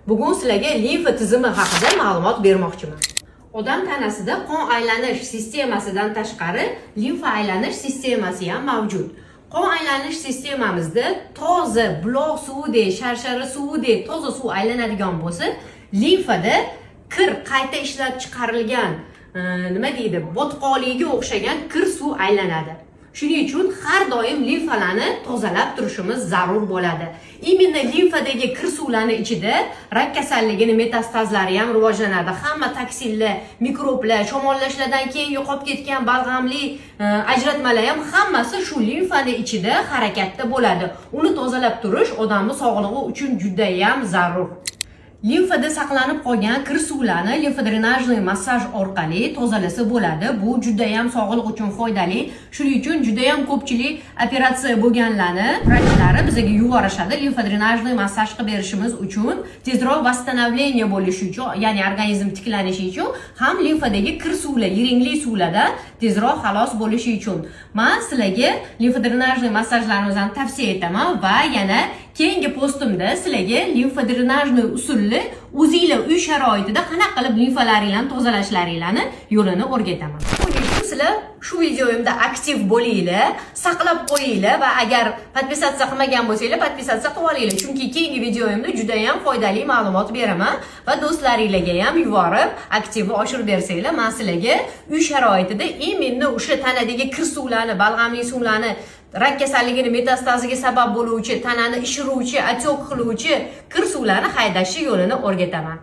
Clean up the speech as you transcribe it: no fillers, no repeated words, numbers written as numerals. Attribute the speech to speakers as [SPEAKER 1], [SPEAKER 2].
[SPEAKER 1] Bugun sizlarga limfa tizimi haqida ma'lumot bermoqchiman. Odam tanasida qon aylanish sistemasidan tashqari limfa aylanish sistemasi ham mavjud. Qon aylanish sistemamizda toza buloq suvidek, sharshara suvidek toza suv aylanadigan bo'lsa, limfada kir qayta ishlab chiqarilgan, nima deydi, botqoqliga o'xshagan kir suv aylanadi. Shuning uchun har doim limfalarni tozalab turishimiz zarur bo'ladi. Imенно limfadagi kir suvlarning ichida rak kasalligining metastazlari ham rivojlanadi. Hamma toksinlar, mikroblar, shamollashlardan keyin yo'qolib ketgan balg'amli ajratmalar ham hammasi shu limfaning ichida harakatda bo'ladi. Uni tozalab turish odamning sog'lig'i uchun juda ham zarur. Limfada saqlanib qolgan kir suvlarni limfodrenajniy massaj orqali tozalasa bo'ladi. Bu juda ham sog'liq uchun foydali. Shuning uchun juda ham ko'pchilik operatsiya bo'lganlarni vrachlari bizga yuborishadi. Limfodrenajniy massaj qilib berishimiz uchun, tezroq восстановление bo'lishi uchun, ya'ni organizm tiklanishi uchun, ham limfadagi kir suvlar, yiringli suvlardan tezroq xalos bo'lishi uchun. Men sizlarga limfodrenajniy massajlarimizni tavsiya etaman va yana keyingi postimda sizlarga limfodrenajniy usulni o'zingizlar uy sharoitida qanaqa qilib limfalaringlarni tozalashlaringlarni yo'lini o'rgataman. Buning uchun sizlar shu videoyimda aktiv bo'linglar, saqlab qo'yinglar va agar podpisatsiya qilmagan bo'lsanglar, podpisatsiya qilib olinglar. Chunki keyingi videoyimda juda ham foydali ma'lumot beraman va do'stlaringizga ham yuborib, aktivni oshirib bersanglar, men sizlarga uy sharoitida imенно o'sha tanadagi kir suvlarni, balg'amli suvlarni, rak kasalligining metastaziga sabab bo'luvchi, tanani ishiruvchi, atyoq qiluvchi kir suvlarni haydashni yo'lini o'rgataman.